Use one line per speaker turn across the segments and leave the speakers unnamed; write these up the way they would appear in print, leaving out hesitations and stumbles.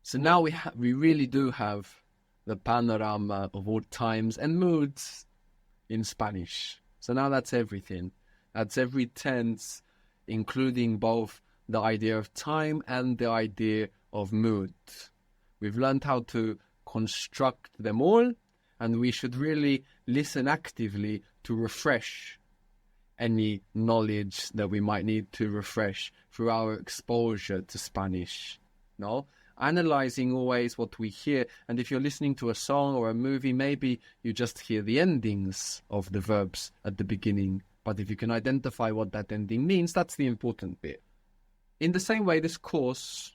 So now we really do have the panorama of all times and moods in Spanish. So now that's everything. That's every tense, including both the idea of time and the idea of mood. We've learned how to construct them all, and we should really listen actively to refresh any knowledge that we might need to refresh through our exposure to Spanish. No? Analyzing always what we hear, and if you're listening to a song or a movie, maybe you just hear the endings of the verbs at the beginning. But if you can identify what that ending means, that's the important bit. In the same way, this course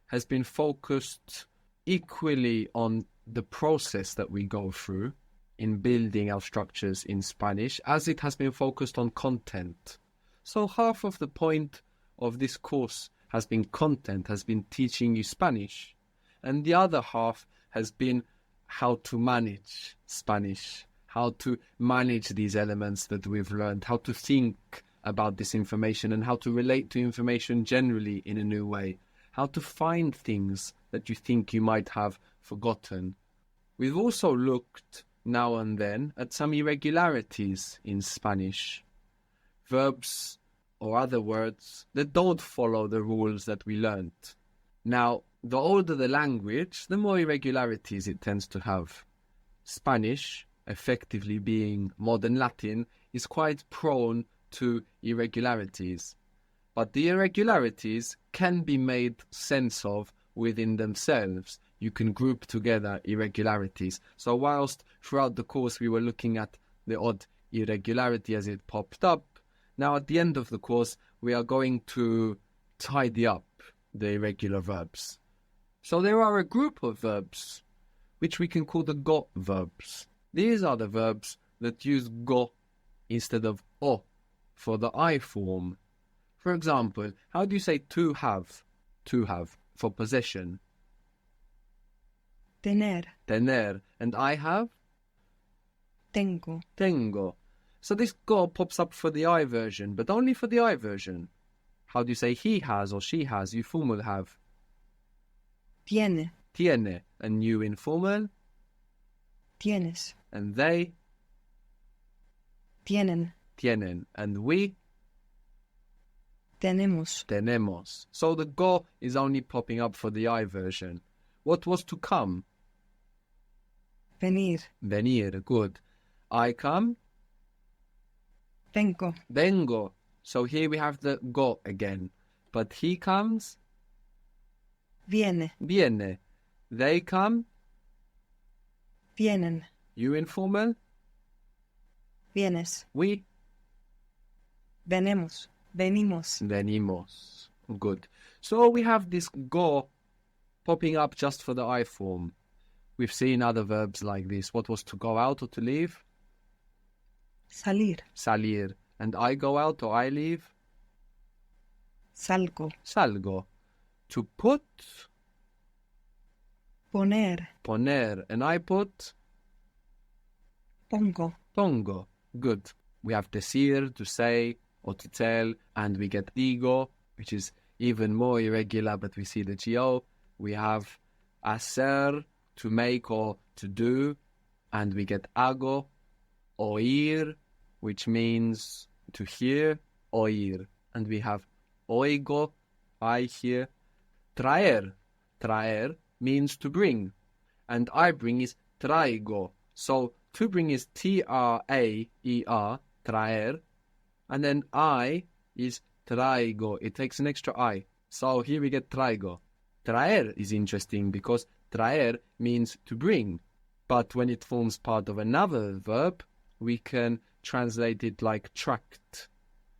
has been focused equally on the process that we go through in building our structures in Spanish, as it has been focused on content. So half of the point of this course has been content, has been teaching you Spanish, and the other half has been how to manage Spanish, how to manage these elements that we've learned, how to think about this information and how to relate to information generally in a new way, how to find things that you think you might have forgotten. We've also looked now and then at some irregularities in Spanish, verbs or other words that don't follow the rules that we learnt. Now, the older the language, the more irregularities it tends to have. Spanish, effectively being modern Latin, is quite prone to irregularities. But the irregularities can be made sense of within themselves. You can group together irregularities. So whilst throughout the course we were looking at the odd irregularity as it popped up, now at the end of the course we are going to tidy up the irregular verbs. So there are a group of verbs which we can call the go verbs. These are the verbs that use go instead of o for the I form. For example, how do you say to have? To have, for possession.
Tener.
Tener. And I have?
Tengo.
Tengo. So this go pops up for the I version, but only for the I version. How do you say he has or she has? You formal have?
Tiene.
Tiene. And you informal?
Tienes.
And they?
Tienen.
Tienen. And we?
Tenemos.
Tenemos. So the go is only popping up for the I version. What was to come?
Venir.
Venir. Good. I come?
Vengo.
Vengo. So here we have the go again. But he comes?
Viene.
Viene. They come?
Vienen.
You informal?
Vienes.
We?
Venemos. Venimos.
Venimos. Good. So we have this go popping up just for the I form. We've seen other verbs like this. What was to go out or to leave?
Salir.
Salir. And I go out or I leave?
Salgo.
Salgo. To put?
Poner.
Poner. And I put?
Pongo.
Pongo. Good. We have decir, to say or to tell, and we get digo, which is even more irregular, but we see the go. We have hacer, to make or to do, and we get hago. Oír, which means to hear, oír. And we have oigo, I hear. Traer, traer means to bring, and I bring is traigo. So to bring is T-R-A-E-R, traer, and then I is traigo. It takes an extra I. So here we get traigo. Traer is interesting because traer means to bring, but when it forms part of another verb, we can translate it like tract.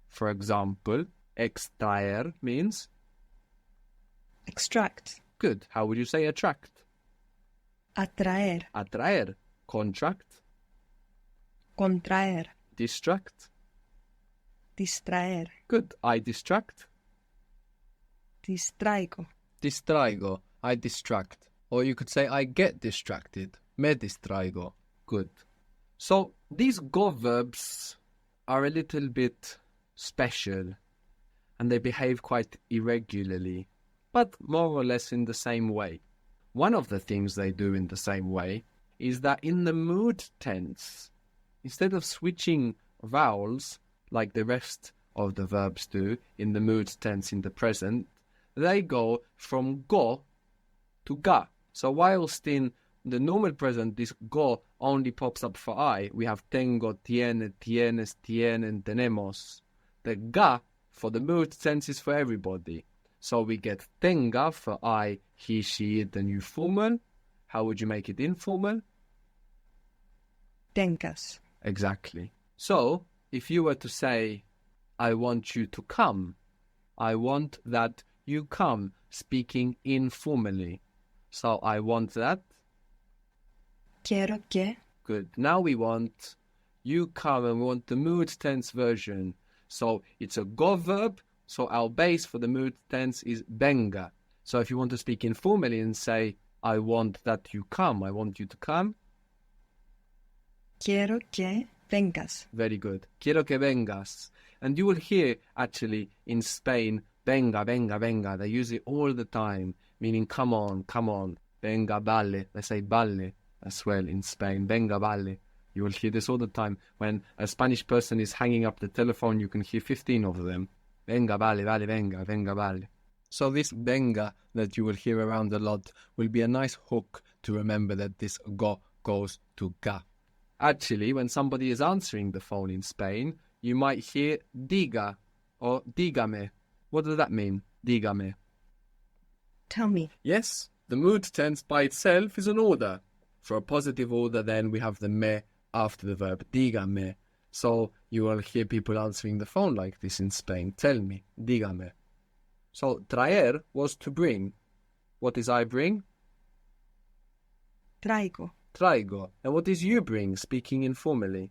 For example, extraer means?
Extract.
Good. How would you say attract?
Atraer.
Atraer. Contract.
Contraer.
Distract.
Distraer.
Good. I distract.
Distraigo.
Distraigo. I distract. Or you could say I get distracted. Me distraigo. Good. So these go verbs are a little bit special and they behave quite irregularly, but more or less in the same way. One of the things they do in the same way is that in the mood tense, instead of switching vowels like the rest of the verbs do in the mood tense in the present, they go from go to ga. So whilst in the normal present this go only pops up for I, we have tengo, tiene, tienes, tienen, tenemos. The ga for the mood tense is for everybody. So we get tenga for I, he, she, it, and you formal. How would you make it informal?
Tengas.
Exactly. So if you were to say, I want you to come, I want that you come, speaking informally. So I want that.
Quiero que.
Good. Now we want you come, and we want the mood tense version. So it's a go verb. So our base for the mood tense is venga. So if you want to speak informally and say, I want that you come, I want you to come.
Quiero que vengas.
Very good. Quiero que vengas. And you will hear actually in Spain, venga, venga, venga. They use it all the time, meaning come on, come on. Venga, vale. They say vale as well in Spain. Venga, vale. You will hear this all the time. When a Spanish person is hanging up the telephone, you can hear 15 of them. Venga, vale, vale, venga, venga, vale. So this venga that you will hear around a lot will be a nice hook to remember that this go goes to ga. Actually, when somebody is answering the phone in Spain, you might hear diga or dígame. What does that mean? Dígame.
Tell me.
Yes, the mood tense by itself is an order. For a positive order, then we have the me after the verb, dígame. So you will hear people answering the phone like this in Spain. Tell me, dígame. So traer was to bring. What is I bring?
Traigo.
Traigo. And what is you bring, speaking informally?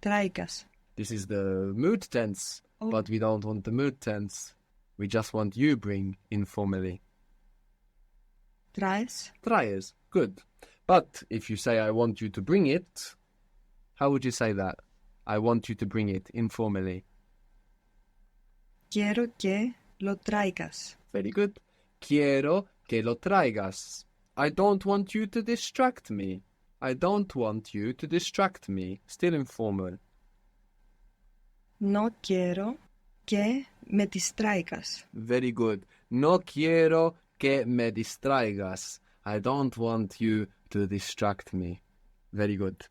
Traigas.
This is the mood tense, but we don't want the mood tense. We just want you bring informally.
Traes.
Traes. Good. But if you say I want you to bring it, how would you say that? I want you to bring it informally.
Quiero que lo traigas.
Very good. Quiero que lo traigas. I don't want you to distract me. I don't want you to distract me. Still informal.
No quiero que me distraigas.
Very good. No quiero que me distraigas. I don't want you to distract me. Very good.